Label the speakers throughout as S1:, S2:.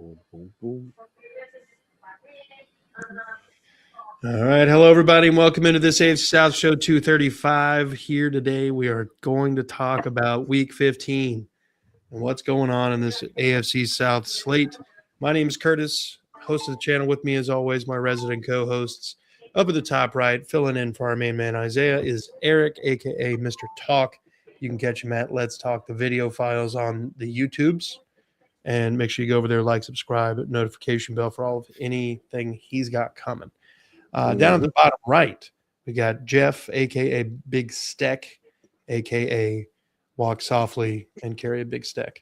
S1: Boom, boom, boom.
S2: All right. Hello, everybody, and welcome into this AFC South Show 235. Here today, we are going to talk about Week 15 and what's going on in this AFC South slate. My name is Curtis, host of the channel. With me, as always, my resident co-hosts. Up at the top right, filling in for our main man, Isaiah, is Eric, a.k.a. Mr. Talk. You can catch him at Let's Talk the video files on the YouTubes. And make sure you go over there, like, subscribe, notification bell for all of anything he's got coming. Down at the bottom right, we got Jeff, a.k.a. Big Steck, a.k.a. Walk Softly and Carry a Big Steck.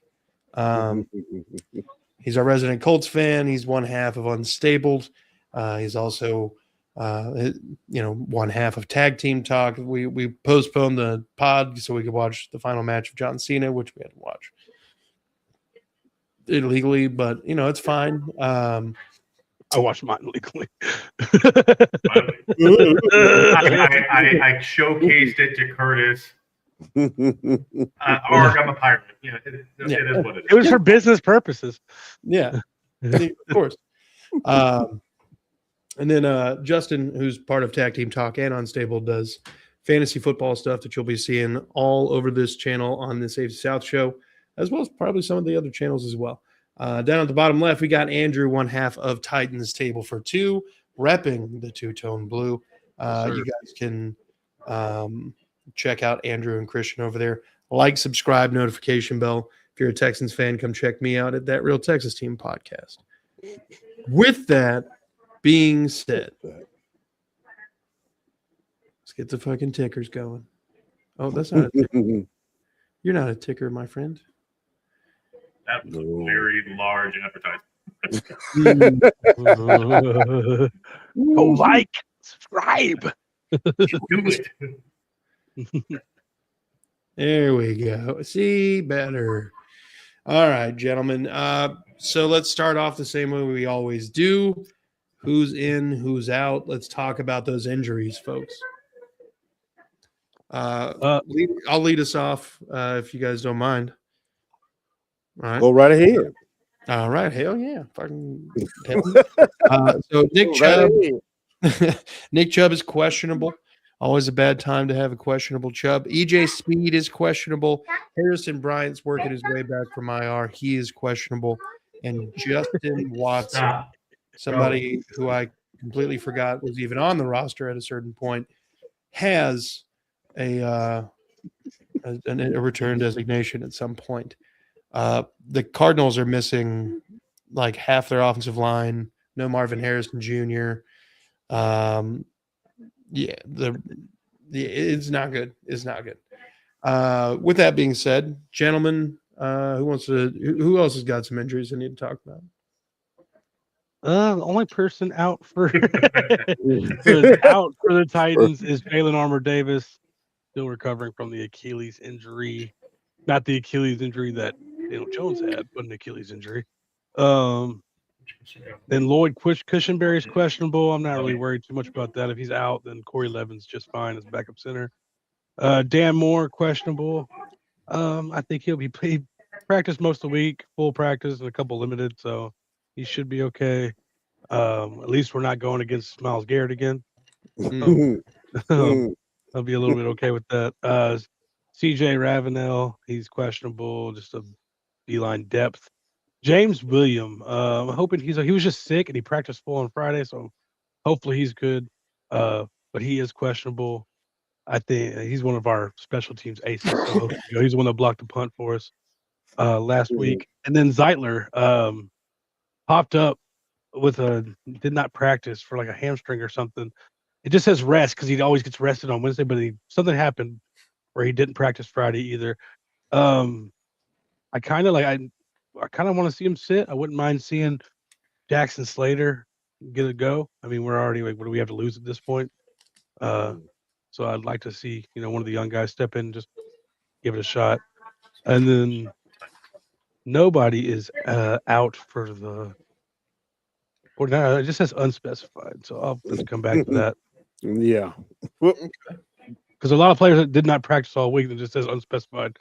S2: He's our resident Colts fan. He's one half of Unstabled. He's also, one half of Tag Team Talk. We postponed the pod so we could watch the final match of John Cena, which we had to watch illegally, but, it's fine.
S3: I watched mine legally.
S4: I showcased it to Curtis. Arg, I'm a pirate. It is what it is.
S3: It was for business purposes.
S2: Yeah, of course. And then Justin, who's part of Tag Team Talk and Unstable, does fantasy football stuff that you'll be seeing all over this channel on this AFC South show, as well as probably some of the other channels as well. Down at the bottom left, we got Andrew, one half of Titans Table for Two, repping the two-tone blue. You guys can check out Andrew and Christian over there. Like, subscribe, notification bell. If you're a Texans fan, come check me out at That Real Texas Team podcast. With that being said, let's get the fucking tickers going. Oh, that's not a ticker. You're not a ticker, my friend.
S4: That was a very large advertisement.
S3: Like, subscribe.
S2: There we go. See, better. All right, gentlemen. So let's start off the same way we always do. Who's in, who's out? Let's talk about those injuries, folks. I'll lead us off if you guys don't mind. All right.
S1: Go right ahead.
S2: All right. Hell yeah. Fucking so Nick Chubb. Nick Chubb is questionable. Always a bad time to have a questionable Chubb. EJ Speed is questionable. Harrison Bryant's working his way back from IR. He is questionable. And Justin Watson, somebody who I completely forgot was even on the roster at a certain point, has a return designation at some point. The Cardinals are missing like half their offensive line. No Marvin Harrison Jr. It's not good. It's not good. With that being said, gentlemen, who else has got some injuries I need to talk about?
S3: The only person out for the Titans is Jalen Armour-Davis, still recovering from the Achilles injury. Not the Achilles injury that Jones had, but an Achilles injury. Then Lloyd Cushenberry is questionable. I'm not really worried too much about that. If he's out, then Corey Levin's just fine as backup center. Dan Moore, questionable. I think he'll be played practice most of the week, full practice and a couple limited, so he should be okay. At least we're not going against Myles Garrett again. I'll be a little bit okay with that. CJ Ravenel, he's questionable, just a D-line depth. James William, I'm hoping he was just sick and he practiced full on Friday, so hopefully he's good. But he is questionable. I think he's one of our special teams aces. So he's the one that blocked the punt for us last week. And then Zeitler popped up with did not practice for like a hamstring or something. It just says rest because he always gets rested on Wednesday, but something happened where he didn't practice Friday either. I kind of want to see him sit. I wouldn't mind seeing Jackson Slater get a go. I mean, we're already what do we have to lose at this point? So I'd like to see one of the young guys step in and just give it a shot. And then nobody is out for the. Or no, it just says unspecified. So I'll just come back to that.
S1: Yeah.
S3: Because a lot of players that did not practice all week, that just says unspecified.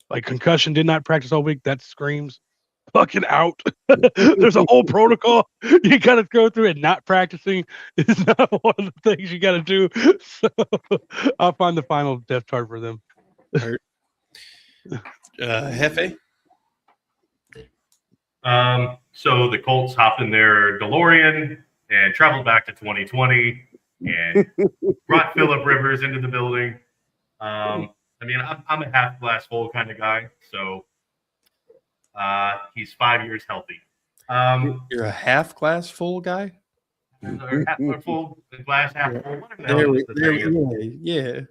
S3: Like concussion did not practice all week. That screams fucking out. There's a whole protocol you got to go through, and not practicing is not one of the things you got to do. So I'll find the final depth chart for them.
S2: Hefe?
S4: So the Colts hopped in their DeLorean and traveled back to 2020 and brought Phillip Rivers into the building. I mean, I'm a half glass full kind of guy, so he's 5 years healthy.
S2: You're a half glass full guy?
S4: Half full, glass half full, whatever the hell is the thing.
S2: Yeah.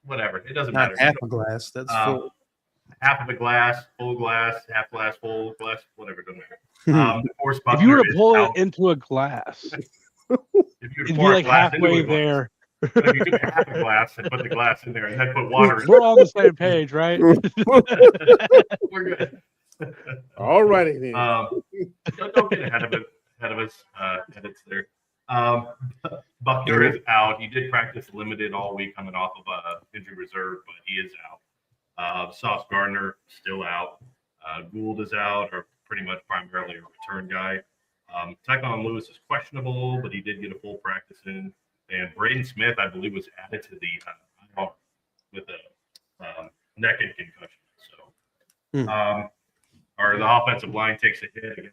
S4: Whatever, it doesn't
S2: Not
S4: matter.
S2: half a glass. That's full.
S4: Half of a glass, full glass, half glass, full glass, whatever, doesn't matter.
S3: If you were to pull it into a glass, it'd be like halfway there.
S4: If you took half a glass and put the glass in there and then put water in
S3: We're all on the same page, right?
S4: we're good.
S1: All righty then.
S4: Don't get ahead of us. Edits there. Buckner is out. He did practice limited all week coming off of injury reserve, but he is out. Sauce Gardner still out. Gould is out, or pretty much primarily a return guy. Tyquan Lewis is questionable, but he did get a full practice in. And Braden Smith, I believe, was added to the IR with a neck and concussion. So, or the offensive line takes a hit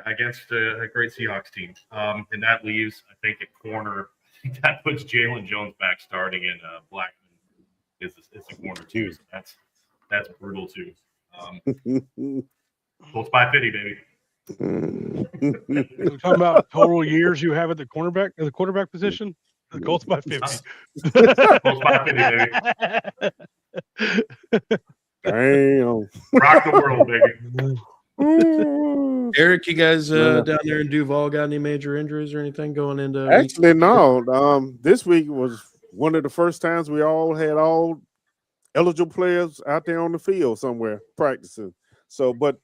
S4: against a great Seahawks team, and that leaves, I think, at corner. I think that puts Jalen Jones back starting, and Blackman is a corner too. So that's brutal too. Colts by 50, baby.
S3: We're talking about total years you have at the quarterback position. The Colts by 50.
S4: Colts by 50, baby.
S1: Damn.
S4: Rock the world, baby.
S2: Eric, you guys down there in Duval got any major injuries or anything going into?
S1: Actually, no. This week was one of the first times we all had all eligible players out there on the field somewhere practicing. So, but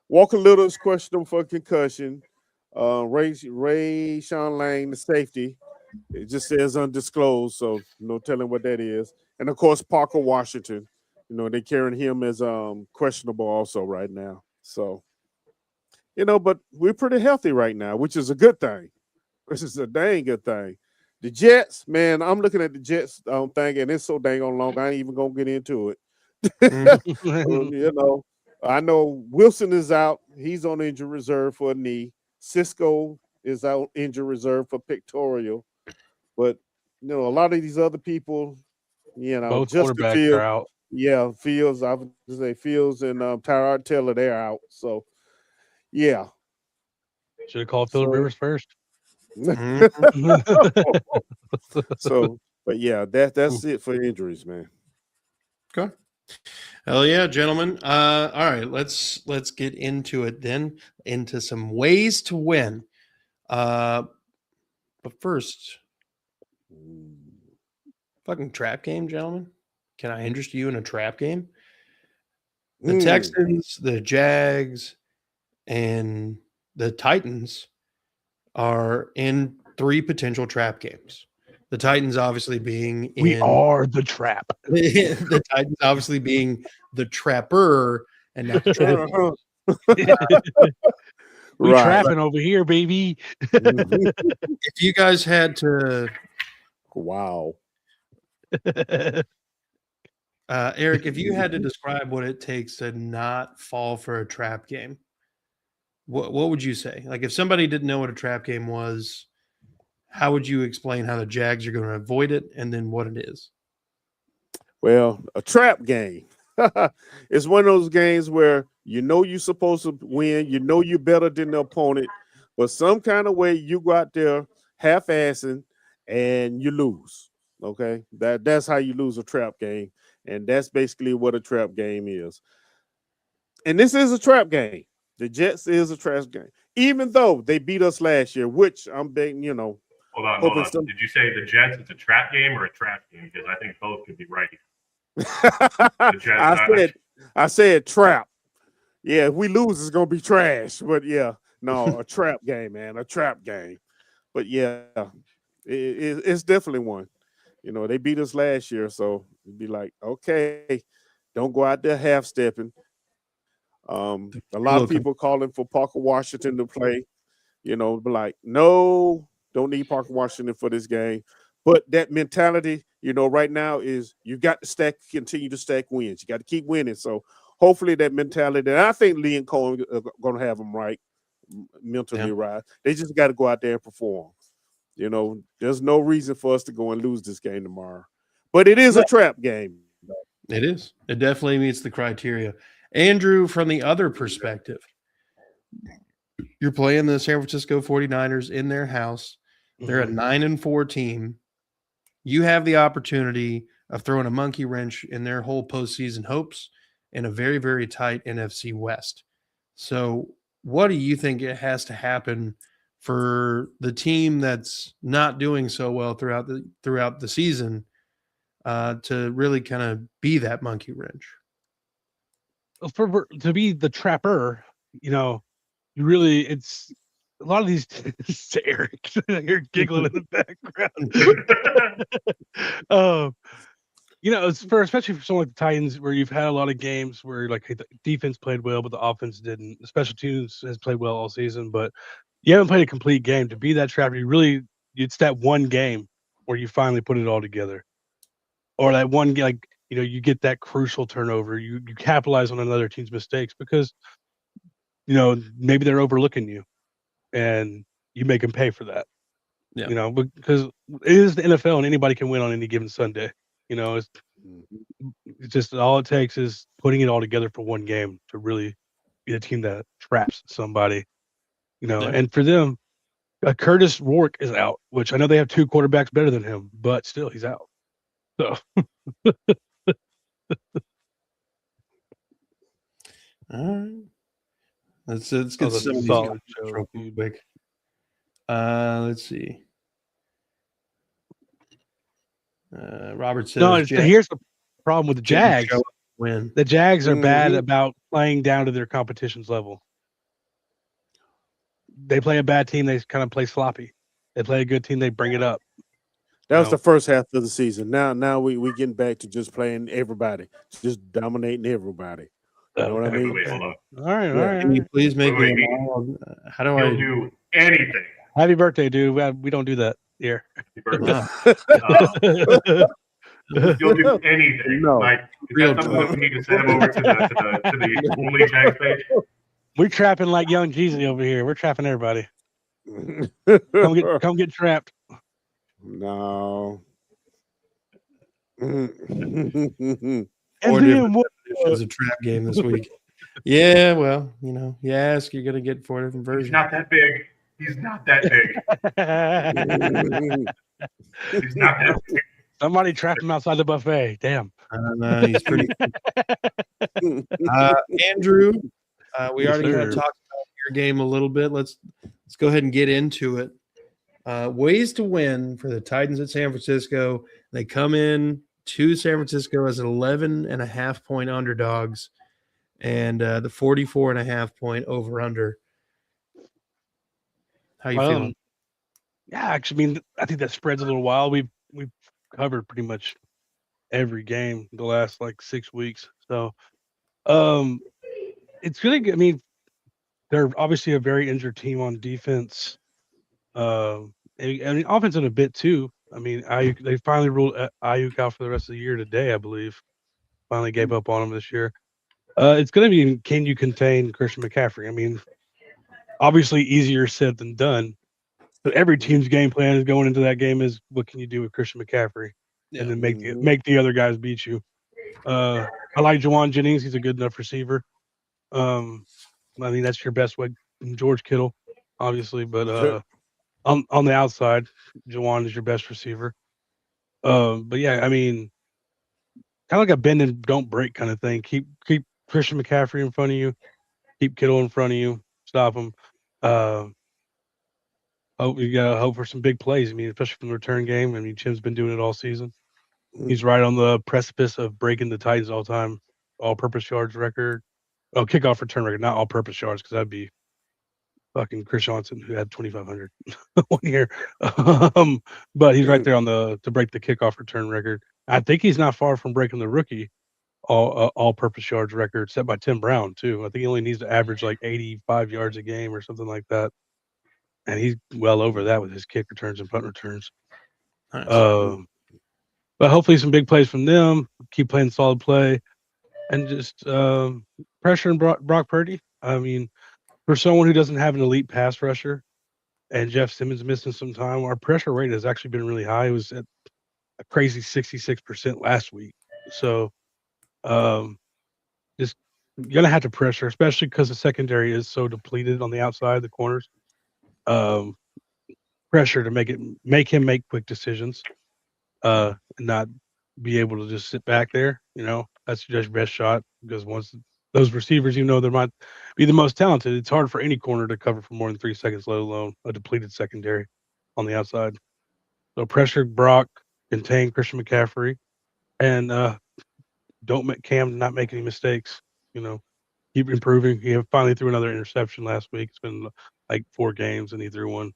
S1: Walker Little is questionable for concussion. Ray Sean Lang, the safety, it just says undisclosed, so no telling what that is. And of course, Parker Washington. They're carrying him as questionable also right now. So, but we're pretty healthy right now, which is a good thing. Which is a dang good thing. The Jets, man, I'm looking at the Jets thing, and it's so dang on long. I ain't even gonna get into it. I know Wilson is out. He's on injury reserve for a knee. Cisco is out injury reserve for pectoral. But a lot of these other people,
S3: both
S1: just
S3: quarterbacks are out.
S1: Yeah, Fields. I would say Fields and Tyrod Taylor, they're out. So, yeah.
S3: Should have called Phillip Rivers first.
S1: So, but yeah, that's it for injuries, man.
S2: Okay. Hell yeah, gentlemen. All right, let's get into it then, into some ways to win. But first, fucking trap game, gentlemen. Can I interest you in a trap game? The Texans, the Jags, and the Titans are in 3 potential trap games. The Titans obviously being
S3: we are the trap.
S2: The Titans obviously being the trapper and not the trapper.
S3: We trapping over here, baby.
S2: If you guys had to,
S1: wow,
S2: Eric, if you had to describe what it takes to not fall for a trap game, what would you say? Like, if somebody didn't know what a trap game was, how would you explain how the Jags are going to avoid it, and then what it is?
S1: Well, a trap game. It's one of those games where you're supposed to win, you're better than the opponent, but some kind of way you go out there half-assing and you lose. Okay, that's how you lose a trap game, and that's basically what a trap game is. And this is a trap game. The Jets is a trap game, even though they beat us last year, which I'm betting,
S4: Hold on. Did you say the Jets it's a trap game or a trap game? Because I think both could be right.
S1: I said trap. Yeah, if we lose, it's gonna be trash. But yeah, no, a trap game, man, a trap game. But yeah, it's definitely one. They beat us last year, so it'd be like, okay, don't go out there half stepping. A lot of people calling for Parker Washington to play. But like, no, don't need Parker Washington for this game. But that mentality, right now is you got to continue to stack wins. You got to keep winning. So hopefully that mentality, and I think Lee and Cole are going to have them right, mentally right. They just got to go out there and perform. There's no reason for us to go and lose this game tomorrow. But it is a trap game.
S2: It is. It definitely meets the criteria. Andrew, from the other perspective, you're playing the San Francisco 49ers in their house. They're a 9-4 team. You have the opportunity of throwing a monkey wrench in their whole postseason hopes in a very, very tight NFC West. So what do you think it has to happen for the team that's not doing so well throughout the season to really kind of be that monkey wrench?
S3: To be the trapper, it's a lot of these. Eric, you're giggling in the background. It's especially for someone like the Titans, where you've had a lot of games where like the defense played well, but the offense didn't. The special teams has played well all season, but you haven't played a complete game. To be that trapper, it's that one game where you finally put it all together, or that one you get that crucial turnover. You capitalize on another team's mistakes because maybe they're overlooking you, and you make them pay for that. Yeah. Because it is the NFL and anybody can win on any given Sunday. It's just all it takes is putting it all together for one game to really be a team that traps somebody. And for them, Curtis Rourke is out, which I know they have two quarterbacks better than him, but still he's out. So.
S2: All right. Let's get some of these guys real quick. Let's see. Robert says,
S3: here's the problem with the Jags.
S2: Win.
S3: The Jags are bad about playing down to their competition's level. They play a bad team, they kind of play sloppy. They play a good team, they bring it up.
S1: That was the first half of the season. Now we getting back to just playing everybody, just dominating everybody. You know what I mean?
S4: Wait, hold on.
S3: All right.
S2: Can you please make me? How do I
S4: do anything?
S3: Happy birthday, dude. We don't do that here.
S4: Happy birthday. You'll do anything.
S1: No.
S4: Like, is that something that we need to send him over to the only Jags page?
S3: We're trapping like young Jeezy over here. We're trapping everybody. Come get trapped.
S1: No.
S2: Or it was a trap game this week. Yeah, well, you ask, you're gonna get 4 different versions.
S4: He's not that big. He's not that big. He's not that big.
S3: Somebody trapped him outside the buffet. Damn.
S2: He's pretty. Andrew, we already kind of talked about your game a little bit. Let's go ahead and get into it. Ways to win for the Titans at San Francisco. They come in to San Francisco as 11.5-point underdogs, and the 44.5-point over/under. How you feeling?
S3: Yeah, actually, I think that spread's a little wild. We've covered pretty much every game the last 6 weeks, so it's really good. They're obviously a very injured team on defense. And offense in a bit too. Ayuk, they finally ruled Ayuk out for the rest of the year today, I believe. Finally gave up on him this year. It's going to be, can you contain Christian McCaffrey? Obviously easier said than done. But every team's game plan is going into that game is what can you do with Christian McCaffrey, and then make the other guys beat you. I like Juwan Jennings; he's a good enough receiver. That's your best way. George Kittle, obviously, but on the outside, Juwan is your best receiver. But yeah, kind of like a bend and don't break kind of thing. Keep Christian McCaffrey in front of you, keep Kittle in front of you, stop him. You gotta hope for some big plays. Especially from the return game. Jim's been doing it all season. He's right on the precipice of breaking the Titans all-time all-purpose yards record. Oh, kickoff return record, not all-purpose yards, because that'd be fucking Chris Johnson, who had 2,500 one year. But he's right there to break the kickoff return record. I think he's not far from breaking the rookie all-purpose yards record set by Tim Brown too. I think he only needs to average like 85 yards a game or something like that, and he's well over that with his kick returns and punt returns.
S2: Nice.
S3: But hopefully some big plays from them. Keep playing solid play, and just pressuring Brock Purdy. I mean, for someone who doesn't have an elite pass rusher, and Jeff Simmons missing some time, our pressure rate has actually been really high. It was at a crazy 66% last week. So, just gonna have to pressure, especially because the secondary is so depleted on the outside, the corners. Pressure to make him make quick decisions, and not be able to just sit back there. That's your best shot, because once those receivers, they might be the most talented. It's hard for any corner to cover for more than 3 seconds, let alone a depleted secondary on the outside. So pressure Brock, contain Christian McCaffrey, and don't make Cam not make any mistakes. Keep improving. He finally threw another interception last week. It's been like 4 games and he threw one.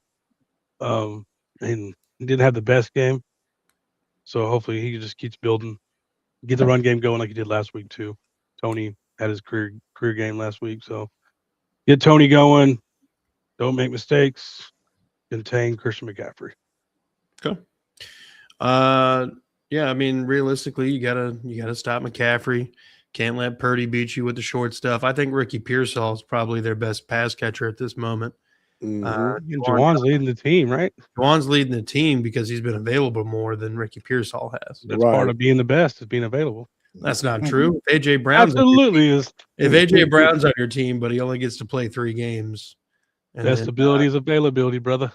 S3: And he didn't have the best game, so hopefully he just keeps building, get the run game going like he did last week too. Tony had his career game last week, so get Tony going. Don't make mistakes. Contain Christian McCaffrey.
S2: Okay. Yeah, I mean, realistically, you gotta stop McCaffrey. Can't let Purdy beat you with the short stuff. I think Ricky Pearsall is probably their best pass catcher at this moment.
S3: Juwan's leading the team, right?
S2: Juwan's leading the team because he's been available more than Ricky Pearsall has.
S3: That's part of being the best, is being available.
S2: That's not true. AJ Brown's
S3: absolutely is.
S2: If AJ Brown's on your team, but he only gets to play 3 games.
S3: Best ability is availability, brother.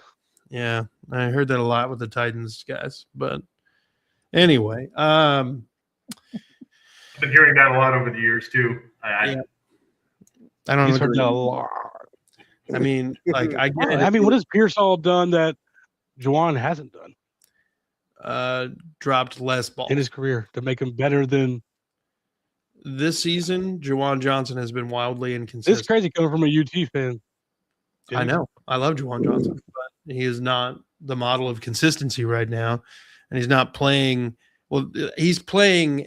S2: Yeah, I heard that a lot with the Titans guys. But anyway,
S4: I've been hearing that a lot over the years too.
S2: I don't
S3: He's heard that a lot.
S2: I mean, like I get it.
S3: I mean, what has Pearsall done that Juwan hasn't done?
S2: Dropped less balls
S3: in his career to make him better than
S2: this season. Juwan Johnson has been wildly inconsistent.
S3: It's crazy coming from a UT fan.
S2: I know. I love Juwan Johnson, but he is not the model of consistency right now, and he's not playing. Well, he's playing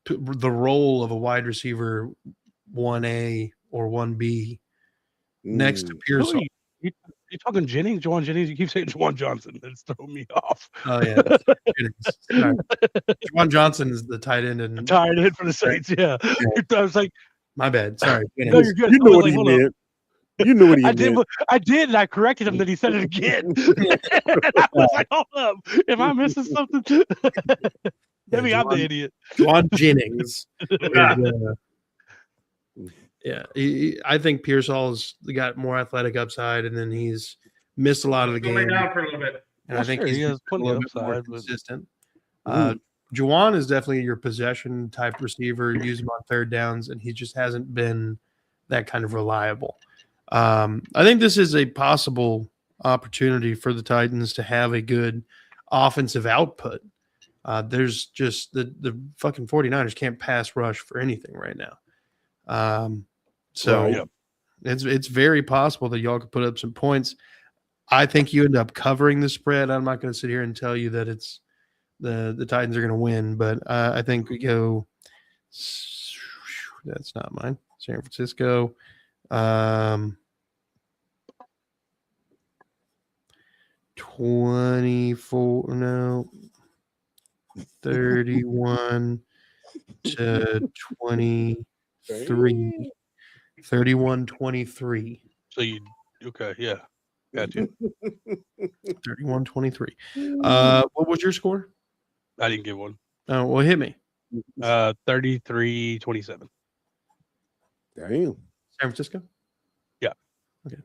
S2: the role of a wide receiver 1A or 1B next to Pearsall.
S3: You talking Jennings, Juwan Jennings? You keep saying Juwan Johnson. It's throwing me off.
S2: Oh yeah, Juwan Johnson is the tight end and
S3: tight end for the Saints. Yeah. I was like,
S2: my bad. Sorry.
S3: No, you're good.
S1: You know what he meant. You knew what he meant.
S3: I did, and I corrected him. Then he said it again. And I was like, hold up, am I missing something? Maybe I'm the idiot.
S2: Juwan Jennings. Yeah, I think Pearsall's got more athletic upside, and then he's missed a lot of the game.
S4: Down for a little bit.
S2: And I think
S3: he has plenty of
S2: more
S3: upside,
S2: consistent. Juwan is definitely your possession type receiver. Use him on 3rd downs, and he just hasn't been that kind of reliable. I think this is a possible opportunity for the Titans to have a good offensive output. There's just the fucking 49ers can't pass rush for anything right now. It's very possible that y'all could put up some points. I think you end up covering the spread. I'm not going to sit here and tell you that it's the Titans are going to win, but I think we go. That's not mine. San Francisco. 24, no, 31 to 23, 31-23.
S3: So okay, yeah, got you.
S2: 31-23. What was your score?
S3: I didn't get one.
S2: Oh, well, hit me.
S3: 33-27.
S1: Damn.
S2: San Francisco?
S3: Yeah.
S2: Okay.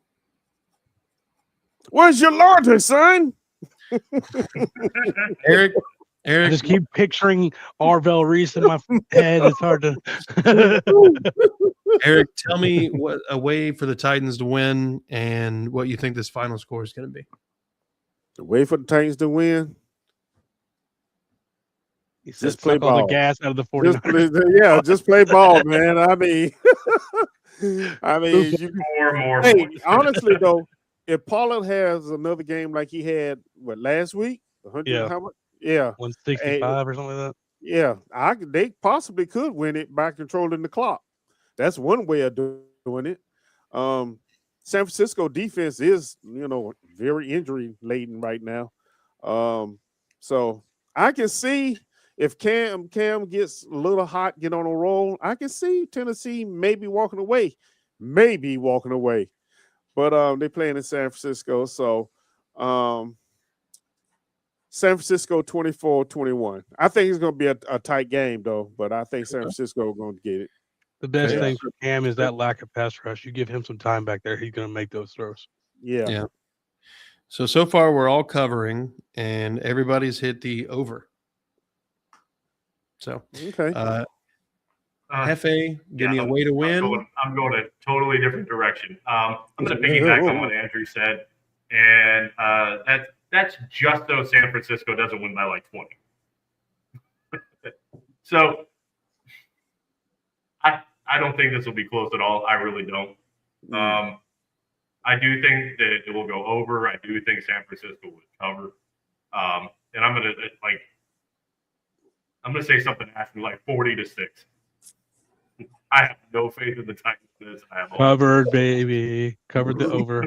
S1: Where's your laundry, son?
S2: Eric,
S3: I just keep picturing Arvell Reese in my head. It's hard to.
S2: Eric, tell me what a way for the Titans to win and what you think this final score is going to be.
S1: The way for the Titans to win.
S3: He says, just play ball. All the gas out of the 49ers.
S1: Just play ball, man. I mean, honestly though, if Pollard has another game like he had last week, 100, how much? Yeah,
S3: 165 or something like that.
S1: Yeah, they possibly could win it by controlling the clock. That's one way of doing it. San Francisco defense is, very injury laden right now. So I can see if Cam gets a little hot, get on a roll, I can see Tennessee maybe walking away. But they're playing in San Francisco, so San Francisco 24-21. I think it's going to be a tight game, though, but I think San Francisco is going to get it.
S3: The best
S1: Yeah.
S3: thing for Cam is that lack of pass rush. You give him some time back there, he's going to make those throws.
S1: Yeah.
S2: So far we're all covering, and everybody's hit the over. So,
S1: Okay.
S2: Hefe, give me a way to win.
S4: I'm going a totally different direction. I'm going to piggyback on what Andrew said, and that's just though San Francisco doesn't win by like 20. So I don't think this will be close at all. I really don't. I do think that it will go over. I do think San Francisco would cover. And I'm gonna say something asking like 40-6. I have no faith in the Titans in this.
S3: Covered, baby. Covered the over.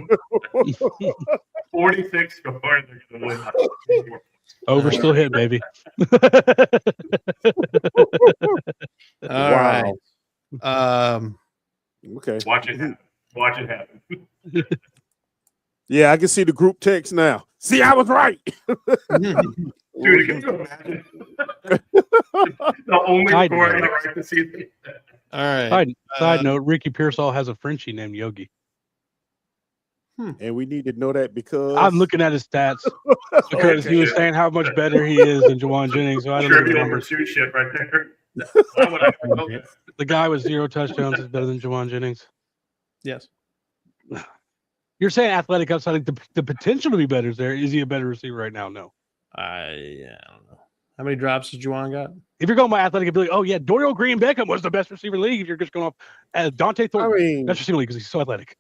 S4: 46 score. They're gonna win.
S3: Over still hit, baby.
S2: All right.
S1: Okay.
S4: Watch it happen.
S1: Yeah, I can see the group text now. See, I was right.
S4: Dude, can you imagine? The only score I got right this season.
S2: All right.
S3: Side note, Ricky Pearsall has a Frenchie named Yogi.
S1: And we need to know that because
S3: I'm looking at his stats because he was saying how much better he is than Juwan Jennings. So I don't know the numbers.
S4: Pursuit shit right there. Why would I know that?
S3: The guy with 0 touchdowns is better than Juwan Jennings.
S2: Yes.
S3: You're saying athletic upside, the potential to be better is there. Is he a better receiver right now? No.
S2: I don't know. How many drops did Juwan got?
S3: If you're going by athletic ability, Dorial Green Beckham was the best receiver in the league. If you're just going off Dante Thornton, best receiver in the league because he's so athletic.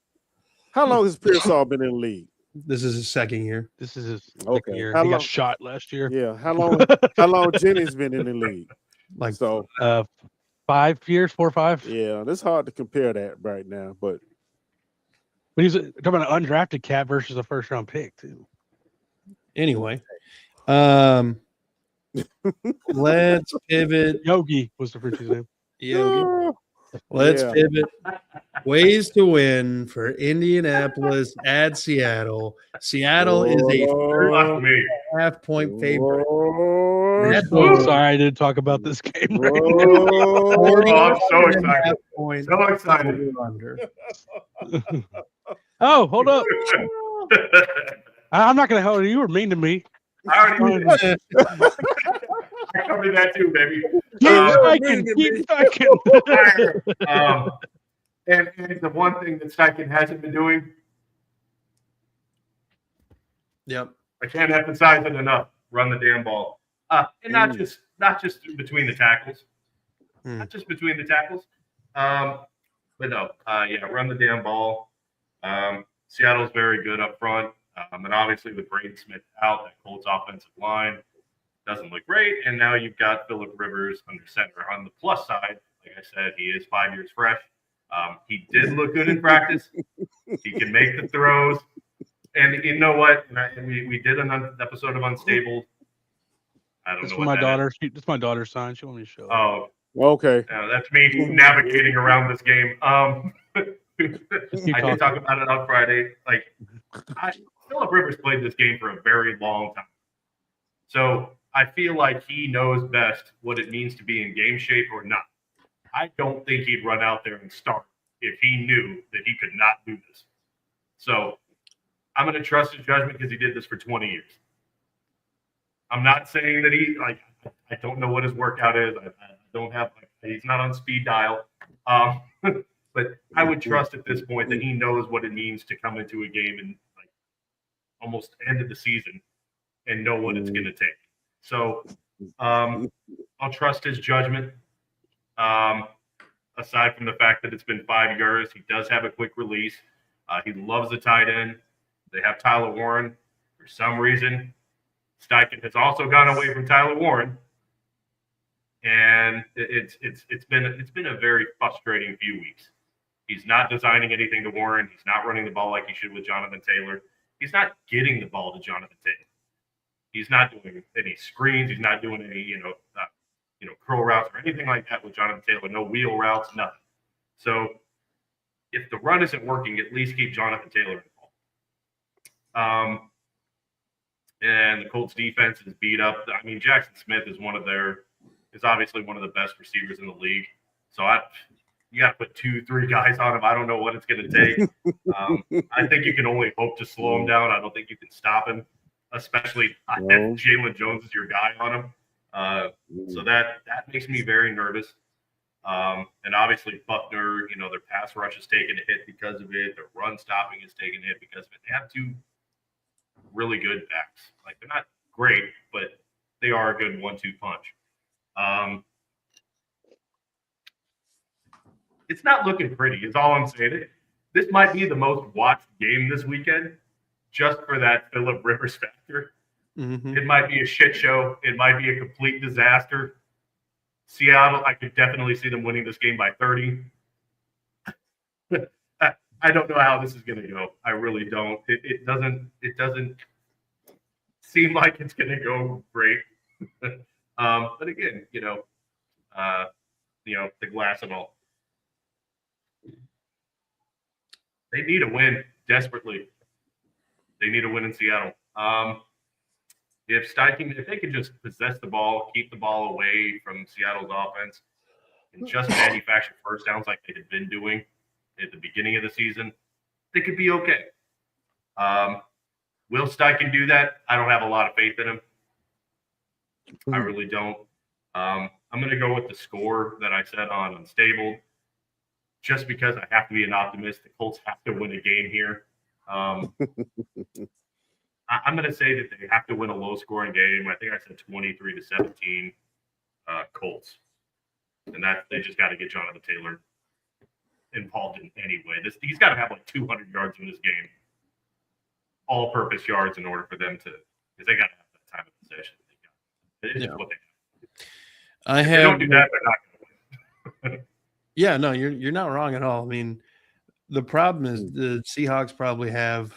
S1: How long has Pearsall been in the league?
S2: This is his second year.
S3: This is his second year.
S1: How
S3: He
S1: long-
S3: got shot last year.
S1: Yeah. How long Jennings been in the league?
S2: Like
S1: So
S3: 5 years, 4 or 5.
S1: yeah, it's hard to compare that right now, but
S3: But he's talking about an undrafted cat versus a first round pick too.
S2: Anyway, let's pivot.
S3: Yogi was the Frenchie's name.
S2: Yogi. Let's
S1: Yeah.
S2: pivot. Ways to win for Indianapolis at Seattle. Seattle is a
S4: Fuck me.
S2: 3.5-point favorite.
S3: I'm so sorry I didn't talk about this game. Right
S4: Oh, I'm so excited.
S2: Points
S4: So excited.
S2: under.
S3: Oh, hold up. I'm not going to hold you. You were mean to me.
S4: I already I covered that too, baby.
S3: Keep striking.
S4: And the one thing that Steichen hasn't been doing,
S2: Yep.
S4: I can't emphasize it enough. Run the damn ball, and not just between the tackles, not just between the tackles. But no, run the damn ball. Seattle's very good up front, and obviously with Braden Smith out, that Colts offensive line doesn't look great. And now you've got Phillip Rivers under center. On the plus side, like I said, he is 5 years fresh. He did look good in practice. He can make the throws. And you know what? We did an episode of Unstable. I don't know what
S3: my
S4: that
S3: daughter.
S4: is.
S3: That's my daughter's sign. She want me to show.
S4: Oh,
S1: okay.
S4: that's me navigating around this game. I did talk about it on Friday. Phillip Rivers played this game for a very long time. So I feel like he knows best what it means to be in game shape or not. I don't think he'd run out there and start if he knew that he could not do this. So I'm going to trust his judgment because he did this for 20 years. I'm not saying that I don't know what his workout is. I don't have, he's not on speed dial. But I would trust at this point that he knows what it means to come into a game and almost end of the season and know what it's going to take. So I'll trust his judgment. Aside from the fact that it's been 5 years, he does have a quick release. He loves the tight end. They have Tyler Warren. For some reason, Steichen has also gone away from Tyler Warren. and it's been a very frustrating few weeks. He's not designing anything to Warren. He's not running the ball like he should with Jonathan Taylor. He's not getting the ball to Jonathan Taylor. He's not doing any screens. He's not doing any curl routes or anything like that with Jonathan Taylor. No wheel routes, nothing. So if the run isn't working, at least keep Jonathan Taylor involved. And the Colts defense is beat up. I mean, Jackson Smith is obviously one of the best receivers in the league. So you got to put 2-3 guys on him. I don't know what it's going to take. I think you can only hope to slow him down. I don't think you can stop him, especially if Jalen Jones is your guy on him. So that makes me very nervous. And obviously Buckner, their pass rush is taking a hit because of it. Their run stopping is taking a hit because of it. They have 2 really good backs. Like, they're not great, but they are a good 1-2 punch. It's not looking pretty, is all I'm saying. This might be the most watched game this weekend just for that Phillip Rivers factor.
S2: Mm-hmm.
S4: It might be a shit show. It might be a complete disaster. Seattle, I could definitely see them winning this game by 30. I don't know how this is going to go. I really don't. It doesn't seem like it's going to go great. But again, the glass and all. They need a win desperately. They need a win in Seattle. If they could just possess the ball, keep the ball away from Seattle's offense, and just manufacture first downs like they had been doing at the beginning of the season, they could be okay. Will Steichen do that? I don't have a lot of faith in him. I really don't. I'm going to go with the score that I said on Unstable, just because I have to be an optimist. The Colts have to win a game here. I'm going to say that they have to win a low-scoring game. I think I said 23-17 Colts. And that they just got to get Jonathan Taylor involved in any way. He's got to have like 200 yards in this game, all-purpose yards, in order for them to, because they got to have that time of possession. It's just what they have. If they don't do that, they're not going to win.
S2: Yeah, no, you're not wrong at all. I mean, the problem is the Seahawks probably have.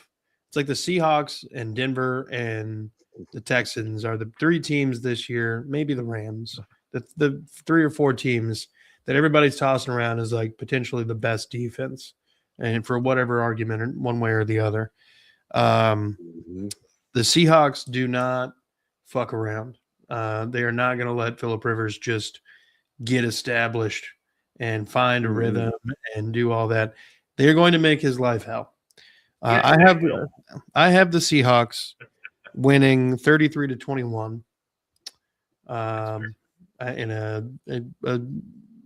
S2: It's like the Seahawks and Denver and the Texans are the 3 teams this year, maybe the Rams, the 3 or 4 teams that everybody's tossing around as like potentially the best defense, and for whatever argument, one way or the other. The Seahawks do not fuck around. They are not going to let Phillip Rivers just get established and find a rhythm and do all that. They're going to make his life hell. I have the Seahawks winning 33-21 in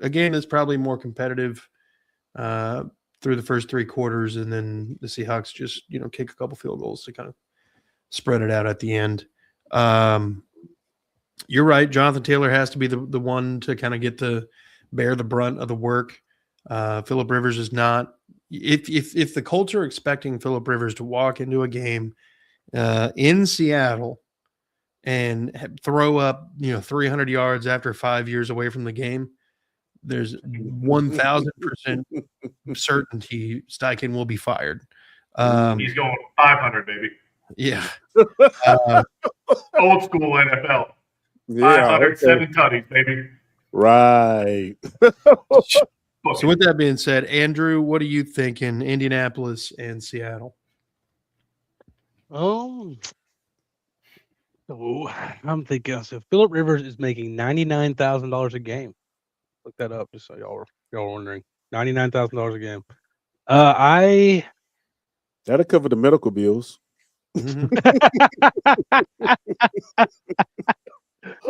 S2: a game that's probably more competitive through the first 3 quarters, and then the Seahawks just kick a couple field goals to kind of spread it out at the end. You're right. Jonathan Taylor has to be the one to kind of bear the brunt of the work. Phillip Rivers is not. If the Colts are expecting Phillip Rivers to walk into a game in Seattle and throw up 300 yards after 5 years away from the game, there's 1,000% certainty Steichen will be fired.
S4: He's going 500, baby.
S2: Yeah.
S4: Old school NFL.
S1: Yeah,
S4: 507 tutties, baby.
S1: Right.
S2: So with that being said, Andrew, what do you think in Indianapolis and Seattle?
S3: I'm thinking. So Phillip Rivers is making $99,000 a game. Look that up, just so y'all are wondering. $99,000 a game.
S1: That'll cover the medical bills.
S2: Mm-hmm.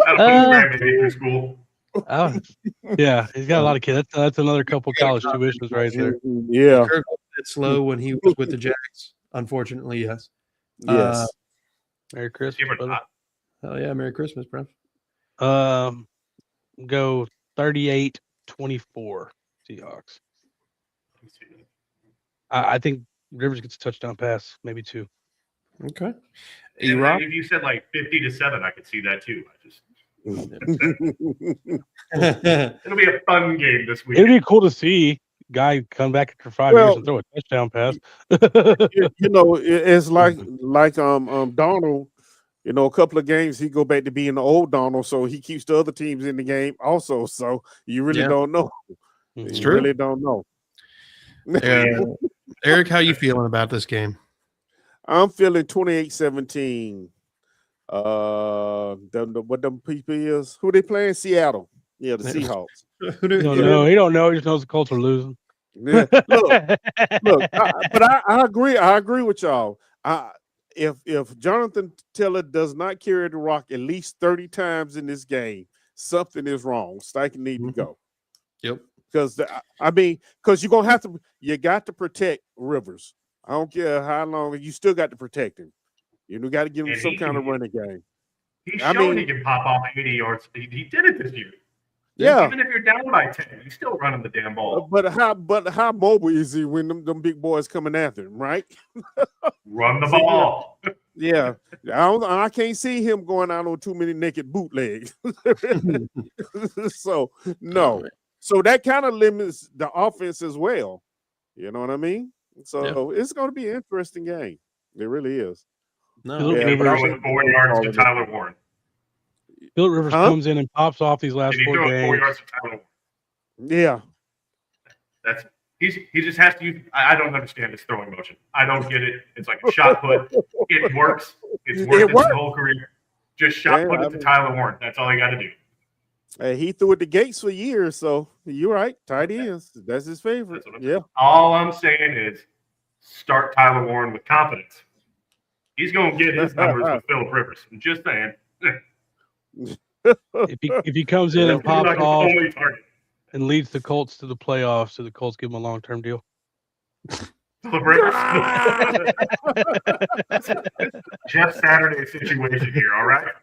S4: That'll put his grandbaby through school.
S3: Oh, yeah, he's got a lot of kids. That's another couple college tuitions right there.
S1: Yeah.
S2: Kirk was a bit slow when he was with the Jags. Unfortunately, yes.
S1: Yes.
S3: Merry Christmas, brother.
S2: Hell yeah, Merry Christmas, bro.
S3: Go 38-24 Seahawks. I think Rivers gets a touchdown pass, maybe 2.
S2: Okay.
S4: If you said like 50-7, I could see that too. It'll be a fun game this week.
S3: It'd be cool to see guy come back after 5 years and throw a touchdown pass.
S1: It's like Donald. A couple of games he go back to being the old Donald, so he keeps the other teams in the game also. So you really don't know.
S2: It's
S1: you
S2: true.
S1: really don't know.
S2: Eric, how you feeling about this game?
S1: I'm feeling 28-17. What them people is? Who they playing? Seattle. Yeah, the Seahawks.
S3: He don't know. He just knows the Colts are losing.
S1: Yeah. Look. I agree. I agree with y'all. If Jonathan Taylor does not carry the rock at least 30 times in this game, something is wrong. Steichen need to go.
S2: Yep.
S1: Because you got to protect Rivers. I don't care how long, you still got to protect him. You got to give him some kind of running game.
S4: He's shown he can pop off 80 yards. He did it this year.
S1: Yeah.
S4: Even if you're down by 10, he's still running the damn ball.
S1: But how mobile is he when them big boys coming after him, right?
S4: Run the ball.
S1: Yeah. I can't see him going out on too many naked bootlegs. So, no. So that kind of limits the offense as well. You know what I mean? So it's going to be an interesting game. It really is.
S2: No,
S4: He threw 4 yards to Tyler Warren.
S3: Phillip Rivers comes in and pops off these last 4 games.
S4: 4 yards to Tyler Warren.
S1: Yeah.
S4: He just has to use. I don't understand his throwing motion. I don't get it. It's like a shot put. It works. It's worked his whole career. Just shot put it to Tyler Warren. That's all he got to do.
S1: Hey, he threw at the gates for years, so you're right. Tight ends. That's his favorite.
S4: All I'm saying is start Tyler Warren with confidence. He's going to get his numbers with Phillip Rivers. I'm just saying.
S3: If he comes in and pops off and leads the Colts to the playoffs, so the Colts give him a long-term deal.
S4: Phillip Rivers. Jeff Saturday situation here, all right?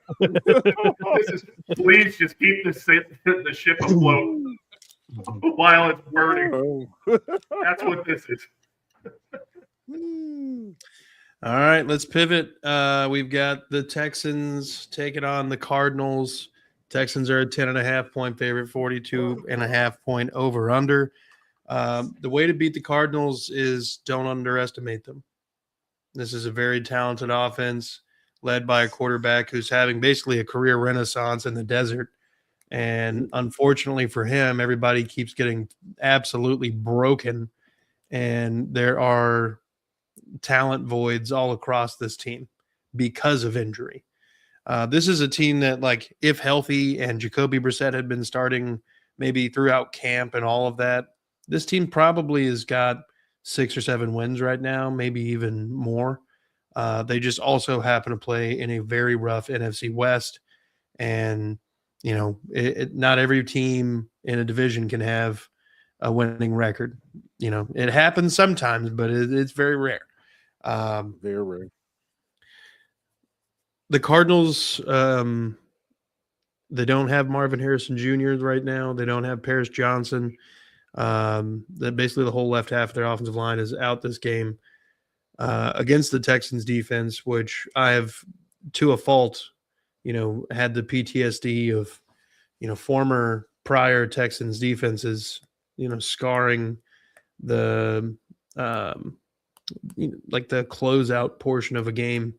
S4: Please just keep the ship afloat while it's burning. That's what this is.
S2: All right, let's pivot. We've got the Texans taking on the Cardinals. Texans are a 10.5-point favorite, 42.5-point over-under. The way to beat the Cardinals is don't underestimate them. This is a very talented offense led by a quarterback who's having basically a career renaissance in the desert. And unfortunately for him, everybody keeps getting absolutely broken. And there are talent voids all across this team because of injury. This is a team that, like, if healthy and Jacoby Brissett had been starting maybe throughout camp and all of that, this team probably has got 6 or 7 wins right now, maybe even more. They just also happen to play in a very rough NFC West. And, not every team in a division can have a winning record. It happens sometimes, but it's very rare.
S1: Very rare.
S2: The Cardinals, they don't have Marvin Harrison Jr. right now. They don't have Paris Johnson. That basically the whole left half of their offensive line is out this game against the Texans defense, which I have, to a fault, had the PTSD of, former prior Texans defenses, scarring the like the closeout portion of a game.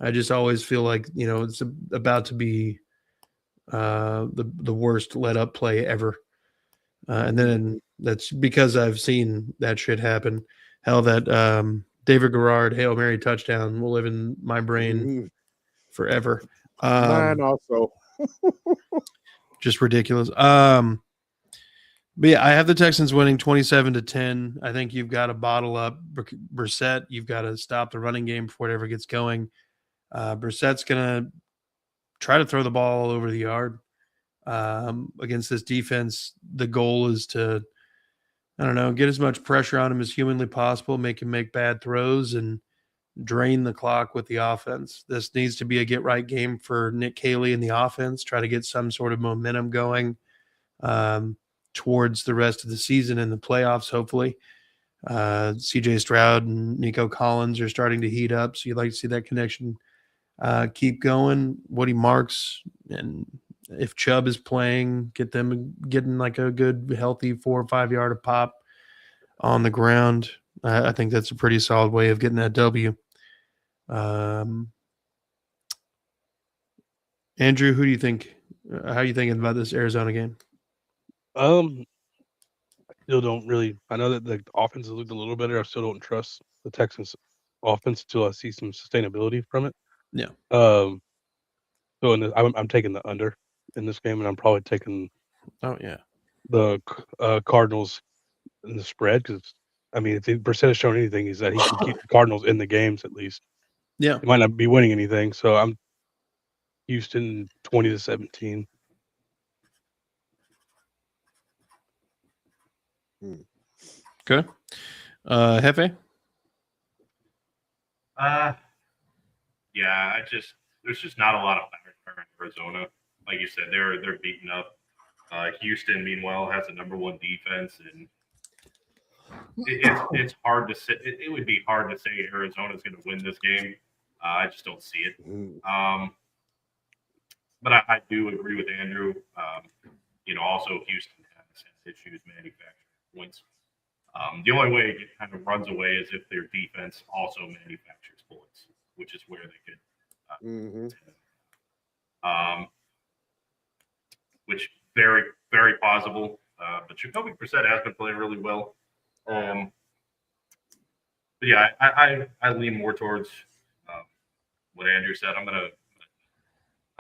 S2: I just always feel like, it's about to be the worst let up play ever. And then that's because I've seen that shit happen. Hell, that David Garrard Hail Mary touchdown will live in my brain forever.
S1: Mine also.
S2: Just ridiculous. But yeah, I have the Texans winning 27-10. I think you've got to bottle up Brissett. You've got to stop the running game before it ever gets going. Brissett's going to try to throw the ball all over the yard. Against this defense, the goal is to, get as much pressure on him as humanly possible, make him make bad throws, and drain the clock with the offense. This needs to be a get-right game for Nick Caley and the offense, try to get some sort of momentum going towards the rest of the season and the playoffs, hopefully. CJ Stroud and Nico Collins are starting to heat up, so you'd like to see that connection keep going. Woody Marks and if Chubb is playing, get them getting like a good, healthy 4 or 5 yard of pop on the ground. I think that's a pretty solid way of getting that W. Andrew, who do you think? How are you thinking about this Arizona game?
S3: I still don't really. I know that the offense has looked a little better. I still don't trust the Texans' offense until I see some sustainability from it.
S2: Yeah.
S3: So I'm taking the under in this game, and I'm probably taking the Cardinals in the spread because I mean, if Brissett has shown anything, is that he can keep the Cardinals in the games at least.
S2: Yeah.
S3: He might not be winning anything, so I'm Houston 20-17.
S2: Okay. Hefe?
S4: Yeah, there's just not a lot of firepower in Arizona. Like you said, they're beaten up. Houston, meanwhile, has the #1 defense, and it's hard to say. It would be hard to say Arizona's going to win this game. I just don't see it. But I do agree with Andrew. Also Houston has issues manufacturing points. The only way it kind of runs away is if their defense also manufactures points, which is where they could. Which very, very possible. But Jacoby Brissett has been playing really well. But yeah, I lean more towards what Andrew said. I'm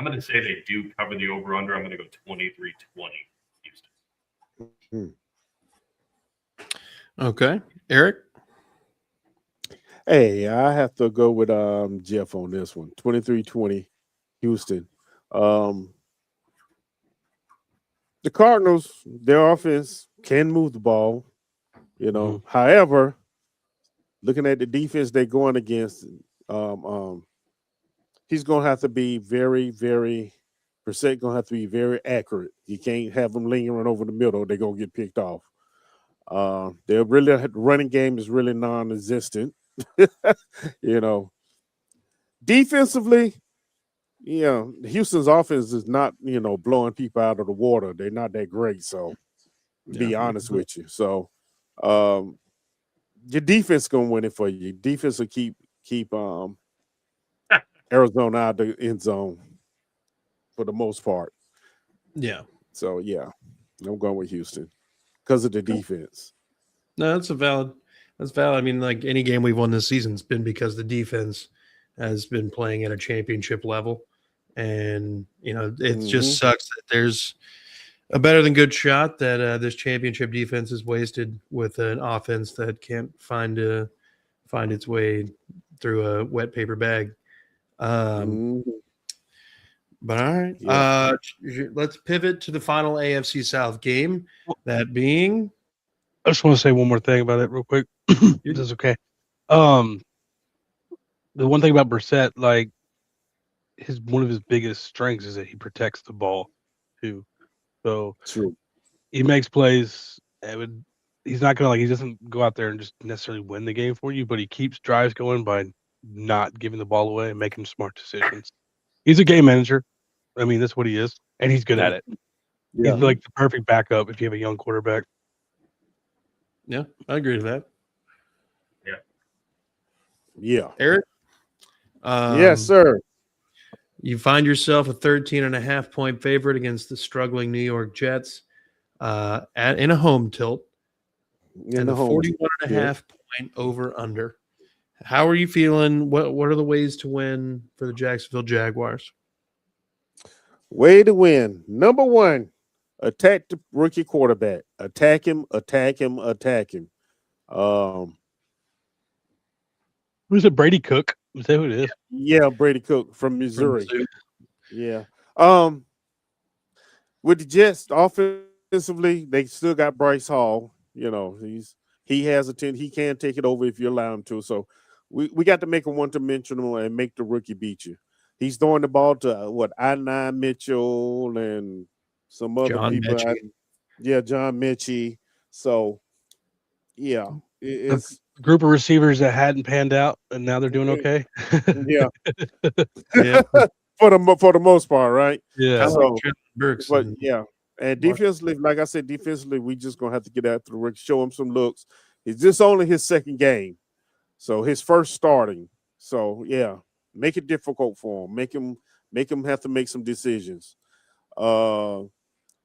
S4: gonna say they do cover the over/under. I'm gonna go 23-20 Houston.
S2: Okay, Eric.
S1: Hey, I have to go with Jeff on this one. 23-20 Houston. The Cardinals, their offense can move the ball, However, looking at the defense they're going against, he's going to have to be very, very Brissett going to have to be very accurate. You can't have them lingering over the middle. They're going to get picked off. The running game is really non-existent. Defensively, Houston's offense is not, blowing people out of the water. They're not that great. So, to be honest with you. So, your defense is going to win it for you. Defense will keep Arizona out of the end zone for the most part.
S2: Yeah.
S1: So, yeah, I'm going with Houston because of the defense.
S2: No, that's valid. I mean, like any game we've won this season has been because the defense has been playing at a championship level. And, it just sucks that there's a better than good shot that this championship defense is wasted with an offense that can't find its way through a wet paper bag. But all right, let's pivot to the final AFC South game. That being,
S3: I just want to say one more thing about it real quick. This is okay. The one thing about Brissett, like one of his biggest strengths is that he protects the ball too. So
S1: True.
S3: He makes plays. He's not gonna he doesn't go out there and just necessarily win the game for you, but he keeps drives going by not giving the ball away and making smart decisions. He's a game manager. I mean, that's what he is, and he's good at it. Yeah. He's like the perfect backup if you have a young quarterback.
S2: Yeah, I agree with that.
S1: Yeah.
S2: Eric?
S1: Yes, sir.
S2: You find yourself a 13.5-point favorite against the struggling New York Jets in a home tilt. And the 41.5-point over/under. How are you feeling? What are the ways to win for the Jacksonville Jaguars?
S1: Way to win. Number one, attack the rookie quarterback. Attack him.
S3: Who's it? Brady Cook? Is that who it is?
S1: Yeah, Brady Cook from Missouri. Yeah. With the Jets offensively, they still got Bryce Hall. He has he can take it over if you allow him to. So we got to make him one-dimensional and make the rookie beat you. He's throwing the ball to I9 Mitchell and some other
S2: John
S1: people. John Mechie. So yeah, it's
S3: a group of receivers that hadn't panned out and now they're doing okay.
S1: Yeah. for the most part, right?
S3: Yeah.
S2: Kind of
S1: So,
S2: like Traylon Burks.
S1: but
S2: And
S1: yeah, and defensively, like I said, defensively, we just gonna have to get after the rookie, show him some looks. It's just only his second game, so his first starting. So yeah, make it difficult for him. Make him have to make some decisions. And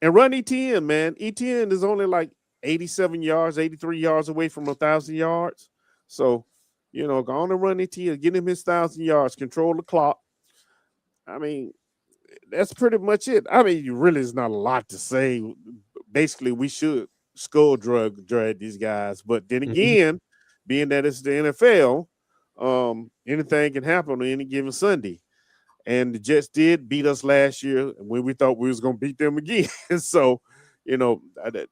S1: run ETN, man. ETN is only like 87 yards, 83 yards away from 1,000 yards. So, go on and run ETN, get him his 1,000 yards, control the clock. I mean, that's pretty much it. I mean, really is not a lot to say. Basically, we should drag these guys. But then again, being that it's the NFL, anything can happen on any given Sunday. And the Jets did beat us last year when we thought we was going to beat them again. So, I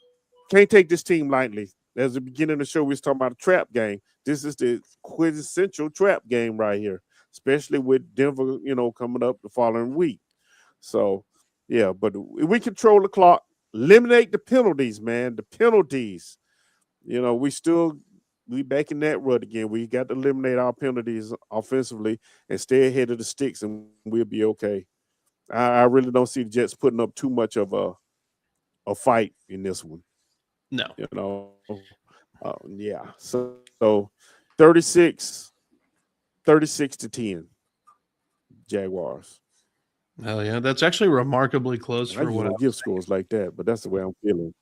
S1: can't take this team lightly. As the beginning of the show, we was talking about a trap game. This is the quintessential trap game right here, especially with Denver, coming up the following week. So, yeah, but we control the clock, eliminate the penalties, man. The penalties, we back in that rut again. We got to eliminate our penalties offensively and stay ahead of the sticks, and we'll be okay. I really don't see the Jets putting up too much of a fight in this one.
S2: no.
S1: Yeah. So 36 to 10 Jaguars.
S2: Hell yeah, that's actually remarkably close
S1: I
S2: for what
S1: don't give scores like that, but that's the way I'm feeling.